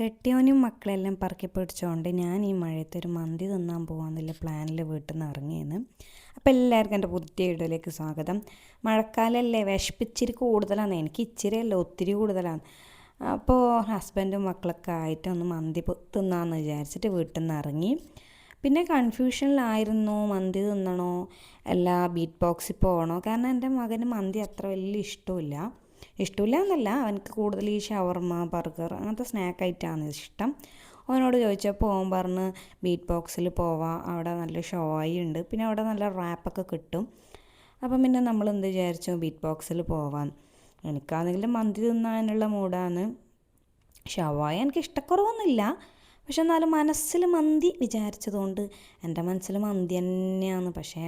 കെട്ടിയോനും മക്കളെല്ലാം പറക്കി പിടിച്ചുകൊണ്ട് ഞാൻ ഈ മഴയത്തൊരു മന്തി തിന്നാൻ പോകാമെന്നുള്ള പ്ലാനിൽ വീട്ടിൽ നിന്ന് ഇറങ്ങിയെന്ന്. അപ്പോൾ എല്ലാവർക്കും എൻ്റെ പുതിയ വീഡിയോയിലേക്ക് സ്വാഗതം. മഴക്കാലമല്ലേ, വിശപ്പിച്ചിരി കൂടുതലാണ്. എനിക്ക് ഇച്ചിരിയല്ല, ഒത്തിരി കൂടുതലാണ്. അപ്പോൾ ഹസ്ബൻഡും മക്കളൊക്കെ ആയിട്ട് ഒന്ന് മന്തി തിന്നാമെന്ന് വിചാരിച്ചിട്ട് വീട്ടിൽ നിന്ന് ഇറങ്ങി. പിന്നെ കൺഫ്യൂഷനിലായിരുന്നു, മന്തി തിന്നണോ അല്ല ബീറ്റ് ബോക്സിൽ പോകണോ. കാരണം എൻ്റെ മകന് മന്തി അത്ര വലിയ ഇഷ്ടമില്ല എന്നല്ല, അവനക്ക് കൂടുതൽ ഈ ഷവർമ, ബർഗർ അങ്ങനത്തെ സ്നാക്ക് ഐറ്റമാണ് ഇഷ്ടം. അവനോട് ചോദിച്ചപ്പോൾ അവൻ പറഞ്ഞ് ബീറ്റ് ബോക്സിൽ പോവാം, അവിടെ നല്ല ഷോയി ഉണ്ട്, പിന്നെ അവിടെ നല്ല റാപ്പൊക്കെ കിട്ടും. അപ്പം പിന്നെ നമ്മൾ എന്ത് വിചാരിച്ചു, ബീറ്റ് ബോക്സിൽ പോവാൻ. എനിക്കാണെങ്കിലും മന്തി തിന്നാനുള്ള മൂടാണ്. ഷവായ എനിക്ക് ഇഷ്ടക്കുറവൊന്നുമില്ല, പക്ഷെ എന്നാലും മനസ്സിൽ മന്തി വിചാരിച്ചതുകൊണ്ട് എൻ്റെ മനസ്സിൽ മന്തി തന്നെയാണ്. പക്ഷേ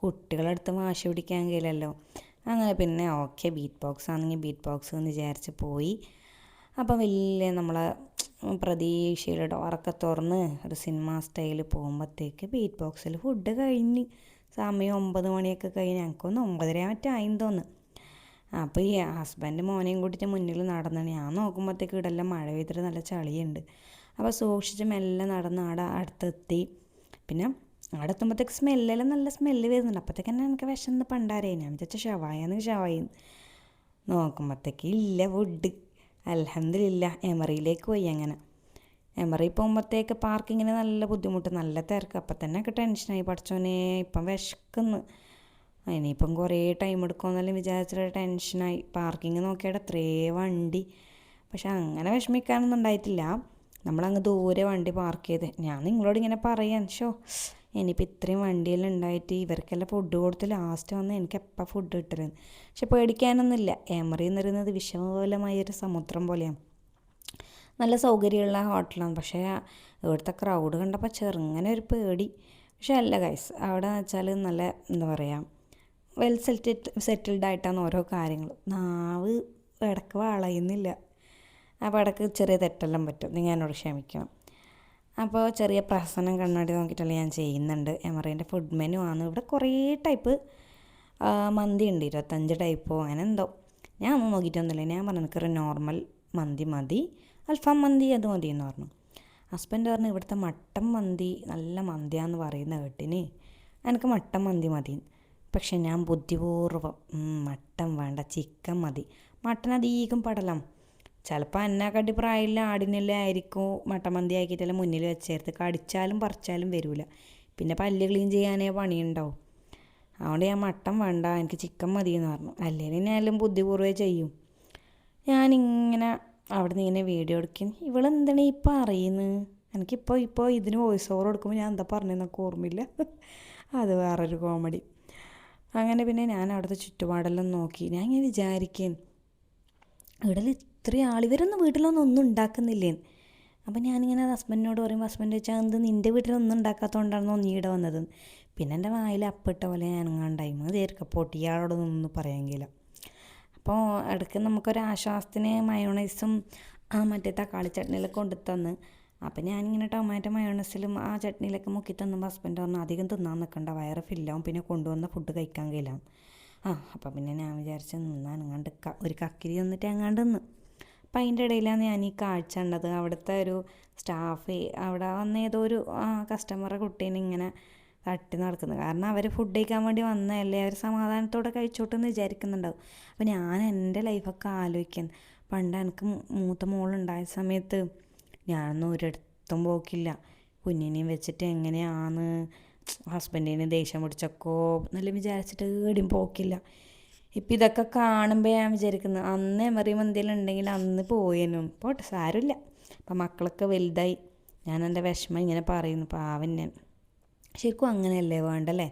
കുട്ടികളടുത്ത് വാശി പിടിക്കാൻ കഴിയില്ലല്ലോ. അങ്ങനെ പിന്നെ ഓക്കെ, ബീറ്റ് ബോക്സ് ആണെങ്കിൽ ബീറ്റ് ബോക്സ് എന്ന് വിചാരിച്ച് പോയി. അപ്പോൾ വലിയ നമ്മളെ പ്രതീക്ഷയുടെ ഡോറൊക്കെ തുറന്ന് ഒരു സിനിമ സ്റ്റൈലിൽ പോകുമ്പോഴത്തേക്ക് ബീറ്റ് ബോക്സിൽ ഫുഡ് കഴിഞ്ഞ് സമയം 9 മണിയൊക്കെ കഴിഞ്ഞ്, ഞങ്ങൾക്കൊന്ന് 9:30 മറ്റായിന്ന് തോന്നുന്നു. അപ്പോൾ ഈ ഹസ്ബൻഡ് മോനെയും കൂട്ടിയിട്ട് മുന്നിൽ നടന്നു. ഞാൻ നോക്കുമ്പോഴത്തേക്ക് ഇവിടെല്ലാം മഴ പെയ്തിട്ട് നല്ല ചളിയുണ്ട്. അപ്പോൾ സൂക്ഷിച്ച് മെല്ലെ നടന്ന് അവിടെ അടുത്തെത്തി. പിന്നെ അവിടെ എത്തുമ്പോഴത്തേക്ക് സ്മെല്ലെല്ലാം നല്ല സ്മെല്ല് വരുന്നുണ്ട്. അപ്പോഴത്തേക്ക് തന്നെ എനിക്ക് വിശന്ന് പണ്ടാരേ. ഞാൻ വിചാരിച്ച ഷവായി നോക്കുമ്പോഴത്തേക്ക് ഇല്ല ഫുഡ്. അൽഹംദുലില്ലാ എമറിയിലേക്ക് പോയി. അങ്ങനെ എമറി പോകുമ്പോഴത്തേക്ക് പാർക്കിങ്ങിന് നല്ല ബുദ്ധിമുട്ട്, നല്ല തിരക്ക്. അപ്പം തന്നെ ഒക്കെ ടെൻഷനായി, പഠിച്ചോനെ ഇപ്പം വിശക്കുന്നു, ഇനിയിപ്പം കുറേ ടൈം എടുക്കുമെന്നെല്ലാം വിചാരിച്ചിട്ട് ടെൻഷനായി. പാർക്കിങ് നോക്കിയാൽ എത്രേ വണ്ടി. പക്ഷെ അങ്ങനെ വിഷമിക്കാനൊന്നും ഉണ്ടായിട്ടില്ല. നമ്മളങ്ങ് ദൂരെ വണ്ടി പാർക്ക് ചെയ്ത്. ഞാൻ നിങ്ങളോട് ഇങ്ങനെ പറയാൻ ഇനിയിപ്പോൾ ഇത്രയും വണ്ടിയെല്ലാം ഉണ്ടായിട്ട് ഇവർക്കെല്ലാം ഫുഡ് കൊടുത്ത് ലാസ്റ്റ് വന്ന് എനിക്ക് എപ്പോൾ ഫുഡ് കിട്ടരുത്. പക്ഷെ പേടിക്കാനൊന്നുമില്ല. എമറി എന്ന് പറയുന്നത് വിശാലമായൊരു സമുദ്രം പോലെയാണ്. നല്ല സൗകര്യമുള്ള ഹോട്ടലാണ്. പക്ഷേ ഇവിടുത്തെ ക്രൗഡ് കണ്ടപ്പോൾ ചെറുങ്ങനെ ഒരു പേടി. പക്ഷെ അല്ല ഗൈസ്, അവിടെ വെച്ചാൽ നല്ല എന്താ പറയുക, വെൽ സെറ്റിൽഡ് ആയിട്ടാണ് ഓരോ കാര്യങ്ങൾ. നാവ് ഇടയ്ക്ക് വളയുന്നില്ല. അപ്പോൾ ഇടയ്ക്ക് ചെറിയ തെറ്റെല്ലാം പറ്റും, നിങ്ങൾ എന്നോട് ക്ഷമിക്കണം. അപ്പോൾ ചെറിയ പ്രസനം കണ്ണാടി നോക്കിയിട്ടല്ല ഞാൻ ചെയ്യുന്നുണ്ട്. എമറേൻ്റെ ഫുഡ് മെനു ആണ്. ഇവിടെ കുറേ ടൈപ്പ് മന്തി ഉണ്ട്, 25 ടൈപ്പോ അങ്ങനെ എന്തോ. ഞാൻ ഒന്നും നോക്കിയിട്ടൊന്നുമില്ല. ഞാൻ പറഞ്ഞു എനിക്കൊരു നോർമൽ മന്തി മതി, അൽഫാം മന്തി അത് മതി എന്ന് പറഞ്ഞു. ഹസ്ബൻഡ് പറഞ്ഞു ഇവിടുത്തെ മട്ടൻ മന്തി നല്ല മന്തിയാന്ന് പറയുന്ന കേട്ടിന്, എനിക്ക് മട്ടൻ മന്തി മതി. പക്ഷെ ഞാൻ ബുദ്ധിപൂർവ്വം മട്ടൻ വേണ്ട, ചിക്കൻ മതി. മട്ടൻ അധികം പടലം, ചിലപ്പോൾ എന്നെക്കാട്ടി പ്രായമില്ല ആടിനെല്ലാം ആയിരിക്കും മട്ടൻ മന്തി ആക്കിയിട്ടെല്ലാം മുന്നിൽ വെച്ചേർത്ത് കടിച്ചാലും പറിച്ചാലും വരില്ല. പിന്നെ പല്ല് ക്ലീൻ ചെയ്യാനേ പണിയുണ്ടാവും. അതുകൊണ്ട് ഞാൻ മട്ടൻ വേണ്ട, എനിക്ക് ചിക്കൻ മതി എന്ന് പറഞ്ഞു. അല്ലെങ്കിൽ ഞാനെല്ലാം ബുദ്ധിപൂർവ്വം ചെയ്യും. ഞാനിങ്ങനെ അവിടെ നിന്ന് ഇങ്ങനെ വീഡിയോ എടുക്കും. ഇവളെന്താണ് ഈ പറയുന്നത്, എനിക്കിപ്പോൾ ഇതിന് വോയിസ് ഓവർ കൊടുക്കുമ്പോൾ ഞാൻ എന്താ പറഞ്ഞതെന്നൊക്കെ ഓർമ്മയില്ല. അത് വേറൊരു കോമഡി. അങ്ങനെ പിന്നെ ഞാൻ അവിടുത്തെ ചുറ്റുപാടെല്ലാം നോക്കി. ഞാൻ ഇങ്ങനെ വിചാരിക്കും, ഇവിടെ ഇത്രയും ആൾ, ഇവരൊന്നും വീട്ടിലൊന്നും ഒന്നും ഉണ്ടാക്കുന്നില്ലേ. അപ്പം ഞാനിങ്ങനെ ഹസ്ബൻഡിനോട് പറയുമ്പോൾ ഹസ്ബൻഡ് വെച്ചാൽ എന്ത് നിൻ്റെ വീട്ടിലൊന്നും ഉണ്ടാക്കാത്തതുകൊണ്ടാണോ നീ ഇവിടെ വന്നത്. പിന്നെ എൻ്റെ വായിൽ അപ്പിട്ട പോലെ ഞാനങ്ങാണ്ടായി തീർക്കപ്പോട്ട് ഇയാളോടൊന്നും പറയാമെങ്കില. അപ്പോൾ ഇടയ്ക്ക് നമുക്കൊരാശ്വാസത്തിന് മയോണൈസും മറ്റേ തക്കാളി ചട്നിയിലൊക്കെ കൊണ്ടു തന്ന്. അപ്പം ഞാനിങ്ങനെ ടൊമാറ്റോ മയോണൈസിലും ആ ചട്നിയിലൊക്കെ മുക്കി തന്നുമ്പോൾ ഹസ്ബൻഡ് പറഞ്ഞു അധികം തിന്നാൻ നിൽക്കണ്ട, വയറ് ഫില്ലാവും, പിന്നെ കൊണ്ടുവന്ന ഫുഡ് കഴിക്കാൻ കഴിയില്ല. അപ്പം പിന്നെ ഞാൻ വിചാരിച്ച് നിന്നാൽ അങ്ങാണ്ട് ഒരു കക്കിരി തന്നിട്ട് അങ്ങാണ്ട് നിന്ന്. അപ്പം അതിൻ്റെ ഇടയിലാണ് ഞാൻ ഈ കാഴ്ച കണ്ടത്. അവിടുത്തെ ഒരു സ്റ്റാഫ് അവിടെ വന്ന ഏതോ ഒരു കസ്റ്റമറെ കുട്ടീനെ ഇങ്ങനെ തട്ടി നടക്കുന്നത്. കാരണം അവർ ഫുഡ് കഴിക്കാൻ വേണ്ടി വന്നതല്ലേ, അവർ സമാധാനത്തോടെ കഴിച്ചോട്ടെന്ന് വിചാരിക്കുന്നുണ്ടാവും. അപ്പം ഞാൻ എൻ്റെ ലൈഫൊക്കെ ആലോചിക്കാൻ, പണ്ട് എനിക്ക് മൂത്ത മോളുണ്ടായ സമയത്ത് ഞാനൊന്നും ഒരിടത്തും പോക്കില്ല. കുഞ്ഞിനെയും വെച്ചിട്ട് എങ്ങനെയാണ് ഹസ്ബൻഡിന് ദേഷ്യം പിടിച്ചൊക്കെ നല്ല വിചാരിച്ചിട്ട് എവിടെയും പോക്കില്ല. ഇപ്പം ഇതൊക്കെ കാണുമ്പോൾ ഞാൻ വിചാരിക്കുന്നത് അന്ന് എമറി മന്തിയിലുണ്ടെങ്കിൽ അന്ന് പോയേനും. പോട്ടെ, സാരമില്ല. അപ്പം മക്കളൊക്കെ വലുതായി. ഞാൻ എൻ്റെ വിഷമം ഇങ്ങനെ പറയുന്നു, പാവൻ ഞാൻ. ശരിക്കും അങ്ങനെയല്ലേ വേണ്ടല്ലേ.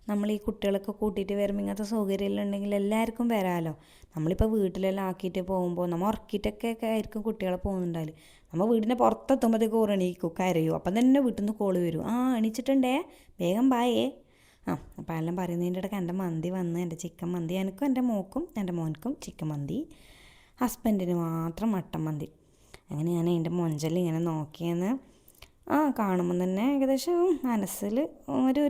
നമ്മൾ ഈ കുട്ടികളൊക്കെ കൂട്ടിയിട്ട് വരുമ്പോൾ ഇങ്ങനത്തെ സൗകര്യമെല്ലാം ഉണ്ടെങ്കിൽ എല്ലാവർക്കും വരാമല്ലോ. നമ്മളിപ്പോൾ വീട്ടിലെല്ലാം ആക്കിയിട്ട് പോകുമ്പോൾ നമ്മൾ ഉറക്കിയിട്ടൊക്കെ ആയിരിക്കും കുട്ടികളെ പോകുന്നുണ്ടാവില്ല. നമ്മൾ വീടിൻ്റെ പുറത്തെത്തുമ്പോഴത്തേക്ക് എണീക്കും, കരയും. അപ്പം തന്നെ വീട്ടിൽ നിന്ന് കോള് വരും, എണീച്ചിട്ടുണ്ടേ വേഗം ബായേ. അപ്പം എല്ലാം പറയുന്നതിൻ്റെ ഇടയ്ക്ക് എൻ്റെ മന്തി വന്ന്, എൻ്റെ ചിക്കൻ മന്തി. എനിക്കും എൻ്റെ മോൻക്കും ചിക്കൻ മന്തി, ഹസ്ബൻഡിന് മാത്രം മട്ടൻ മന്തി. അങ്ങനെ ഞാൻ എൻ്റെ മൊഞ്ചൽ ഇങ്ങനെ നോക്കിയെന്ന് കാണുമ്പം തന്നെ ഏകദേശം മനസ്സിൽ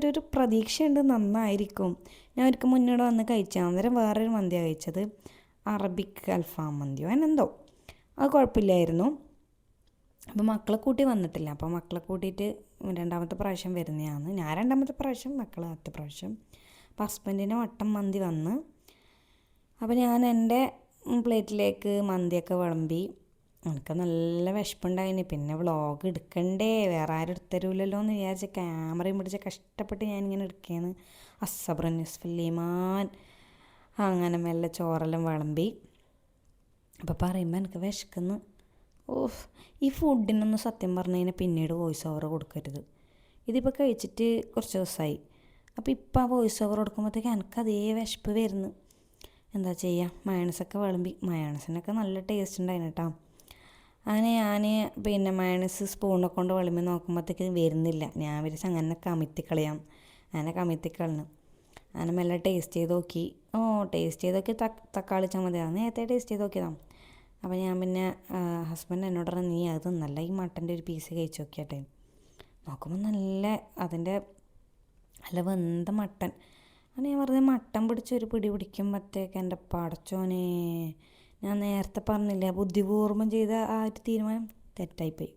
ഒരു പ്രതീക്ഷയുണ്ട്, നന്നായിരിക്കും. ഞാൻ ഒരിക്കൽ മുന്നോട്ട് വന്ന് കഴിച്ചാൽ അന്നേരം വേറൊരു മന്തിയാണ് കഴിച്ചത്, അറബിക് അൽഫാം മന്തിയോ അതിനെന്തോ, അത് കുഴപ്പമില്ലായിരുന്നു. അപ്പോൾ മക്കളെ കൂട്ടി വന്നിട്ടില്ല. അപ്പോൾ മക്കളെ കൂട്ടിയിട്ട് രണ്ടാമത്തെ പ്രാവശ്യം വരുന്നതാണ്. ഞാൻ രണ്ടാമത്തെ പ്രാവശ്യം, മക്കൾ ആദ്യത്തെ പ്രാവശ്യം. അപ്പോൾ ഹസ്ബൻഡിന് മട്ടൻ മന്തി വന്ന്. അപ്പോൾ ഞാൻ എൻ്റെ പ്ലേറ്റിലേക്ക് മന്തിയൊക്കെ വിളമ്പി. എനിക്ക് നല്ല വിശപ്പുണ്ടായിന്. പിന്നെ വ്ളോഗ് എടുക്കണ്ടേ, വേറെ ആരും എടുത്തരൂല്ലല്ലോ എന്ന് വിചാരിച്ച് ക്യാമറയും പിടിച്ച് കഷ്ടപ്പെട്ട് ഞാനിങ്ങനെ എടുക്കുകയാണ്. അസ്സബ്റുൻ നിസ്ഫുൽ ഈമാൻ. അങ്ങനെ മെല്ലെ ചോറെല്ലാം വിളമ്പി. അപ്പോൾ പറയുമ്പോൾ എനിക്ക് വിശക്കുന്നു. ഈ ഫുഡിനൊന്നും സത്യം പറഞ്ഞു കഴിഞ്ഞാൽ പിന്നീട് വോയിസ് ഓവർ കൊടുക്കരുത്. ഇതിപ്പോൾ കഴിച്ചിട്ട് കുറച്ച് ദിവസമായി. അപ്പോൾ ഇപ്പോൾ ആ വോയിസ് ഓവർ കൊടുക്കുമ്പോഴത്തേക്ക് എനിക്ക് അതേ വിശപ്പ് വരുന്നു. എന്താ ചെയ്യുക, മയണസൊക്കെ വിളമ്പി. മയണസിനൊക്കെ നല്ല ടേസ്റ്റ് ഉണ്ടായിരുന്നു കേട്ടോ. അങ്ങനെ ഞാൻ പിന്നെ മയണസ് സ്പൂണെ കൊണ്ട് വിളമ്പി നോക്കുമ്പോഴത്തേക്ക് വരുന്നില്ല. ഞാൻ വിചാരിച്ച് അങ്ങനെ കമിത്തിക്കളയാം. അങ്ങനെ കമിത്തിക്കളഞ്ഞു. അങ്ങനെ മെല്ലെ ടേസ്റ്റ് ചെയ്ത് നോക്കി. ടേസ്റ്റ് ചെയ്ത് നോക്കി തക്കാളി ചമ്മന്തിയാണ്. നേരത്തെ ടേസ്റ്റ് ചെയ്ത് നോക്കിയതാണ്. അപ്പോൾ ഞാൻ പിന്നെ ഹസ്ബൻഡ് എന്നോട് പറഞ്ഞു, നീ അത് നല്ല ഈ മട്ടൻ്റെ ഒരു പീസ് കഴിച്ച് നോക്കിയാട്ടെ. നോക്കുമ്പോൾ അതിൻ്റെ നല്ല വെന്ത മട്ടൻ. അങ്ങനെ ഞാൻ പറഞ്ഞത് മട്ടൻ പിടിച്ചൊരു പിടി പിടിക്കുമ്പോഴത്തേക്ക് എൻ്റെ പടച്ചോനെ, ഞാൻ നേരത്തെ പറഞ്ഞില്ലേ ബുദ്ധിപൂർവ്വം ചെയ്ത ആ ഒരു തീരുമാനം തെറ്റായിപ്പോയി.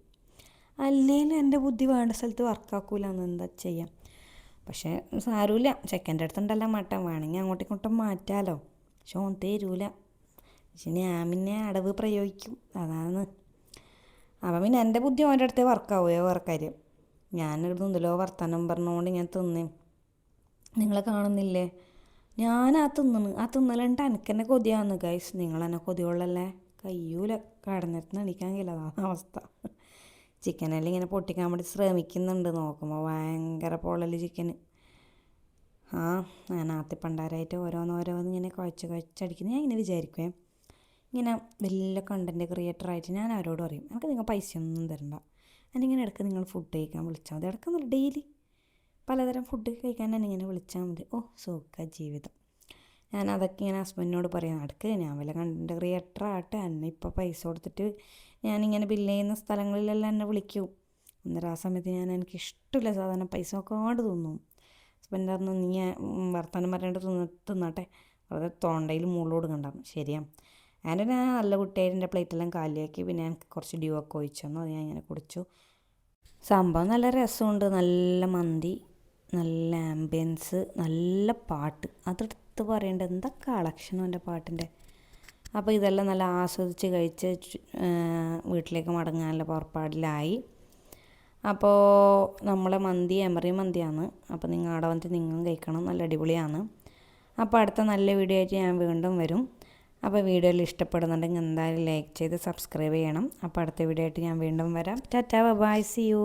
അല്ലെങ്കിലും എൻ്റെ ബുദ്ധി വേണ്ട സ്ഥലത്ത് വർക്കാക്കൂല എന്ന് എന്താ ചെയ്യാം. പക്ഷേ സാരമില്ല, ചെക്കൻ്റെ അടുത്തുണ്ടല്ലോ മട്ടൻ, വേണമെങ്കിൽ അങ്ങോട്ടും ഇങ്ങോട്ടും മാറ്റാമല്ലോ. പക്ഷെ ഓൻ തരൂല. പക്ഷെ ഞാൻ പിന്നെ അടവ് പ്രയോഗിക്കും, അതാണ്. അപ്പം പിന്നെ എൻ്റെ ബുദ്ധി അവൻ്റെ അടുത്തേ വർക്കാവുകയോ വേറെ കാര്യം. ഞാനിടുന്നല്ലോ വർത്തമാനം പറഞ്ഞുകൊണ്ട് ഞാൻ തിന്നേ. നിങ്ങളെ കാണുന്നില്ലേ, ഞാൻ ആ തിന്നലുണ്ട്. എനിക്കെന്നെ കൊതിയാവുന്നു ഗൈസ്. നിങ്ങളെന്നെ കൊതിയുള്ളല്ലേ. കയ്യൂല, കടന്നിരുന്ന് എണീക്കാൻ കഴിയില്ല, അതാണ് അവസ്ഥ. ചിക്കനെല്ലാം ഇങ്ങനെ പൊട്ടിക്കാൻ വേണ്ടി ശ്രമിക്കുന്നുണ്ട്. നോക്കുമ്പോൾ ഭയങ്കര പൊള്ളൽ ചിക്കന്. ഞാൻ ആത്തിപ്പണ്ടാരായിട്ട് ഓരോന്നോരോന്ന് ഇങ്ങനെ കുഴച്ചടിക്കുന്നു. ഞാൻ ഇങ്ങനെ വിചാരിക്കുവേ, ഇങ്ങനെ വലിയ കണ്ടൻറ്റ് ക്രിയേറ്ററായിട്ട് ഞാൻ അവരോട് പറയും, എനിക്ക് നിങ്ങൾ പൈസയൊന്നും തരണ്ട, എന്നിങ്ങനെ ഇടയ്ക്ക് നിങ്ങൾ ഫുഡ് കഴിക്കാൻ വിളിച്ചാൽ മതി. ഇടയ്ക്കൊന്നുമില്ല, ഡെയിലി പലതരം ഫുഡ് കഴിക്കാൻ എന്നിങ്ങനെ വിളിച്ചാൽ മതി. സുഖ ജീവിതം. ഞാൻ അതൊക്കെ ഇങ്ങനെ ഹസ്ബൻഡിനോട് പറയാം. നടക്ക്, ഞാൻ വല്ല കണ്ടൻറ്റ് ക്രിയേറ്ററാകട്ടെ, എന്നെ ഇപ്പോൾ പൈസ കൊടുത്തിട്ട് ഞാനിങ്ങനെ ബില്ല് ചെയ്യുന്ന സ്ഥലങ്ങളിലെല്ലാം എന്നെ വിളിക്കും. അന്നേരം ആ സമയത്ത് എനിക്കിഷ്ടമില്ല സാധാരണ പൈസ നോക്കാണ്ട് തിന്നും. ഹസ്ബൻഡ് പറഞ്ഞു, നീ വർത്തമാനം പറഞ്ഞിട്ട് തിന്നട്ടെ, വെറുതെ തൊണ്ടയിൽ മുള്ളോട് കണ്ടാകും. ശരിയാണ്. ഞാൻ നല്ല കുട്ടിയായിട്ട് എൻ്റെ പ്ലേറ്റെല്ലാം കാലിയാക്കി. പിന്നെ എനിക്ക് കുറച്ച് ഡ്യൂ ഒക്കെ ഒഴിച്ചു തന്നു. അത് ഞാൻ ഇങ്ങനെ കുടിച്ചു. സംഭവം നല്ല രസമുണ്ട്. നല്ല മന്തി, നല്ല ആംബിയൻസ്, നല്ല പാട്ട്. അതെടുത്ത് പറയേണ്ടത് എന്താ കളക്ഷനും എൻ്റെ പാട്ടിൻ്റെ. അപ്പോൾ ഇതെല്ലാം നല്ല ആസ്വദിച്ച് കഴിച്ച് വീട്ടിലേക്ക് മടങ്ങാനുള്ള പുറപ്പാടിലായി. അപ്പോൾ നമ്മളെ മന്തി എമറി മന്തിയാണ്. അപ്പോൾ നിങ്ങൾ അവിടെ വന്നിട്ട് നിങ്ങളും കഴിക്കണം, നല്ല അടിപൊളിയാണ്. അപ്പോൾ അടുത്ത നല്ല വീഡിയോ ആയിട്ട് ഞാൻ വീണ്ടും വരും. അപ്പോൾ വീഡിയോയിൽ ഇഷ്ടപ്പെടുന്നുണ്ടെങ്കിൽ എന്തായാലും ലൈക്ക് ചെയ്ത് സബ്സ്ക്രൈബ് ചെയ്യണം. അപ്പോൾ അടുത്ത വീഡിയോ ആയിട്ട് ഞാൻ വീണ്ടും വരാം. Tata, bye, see U.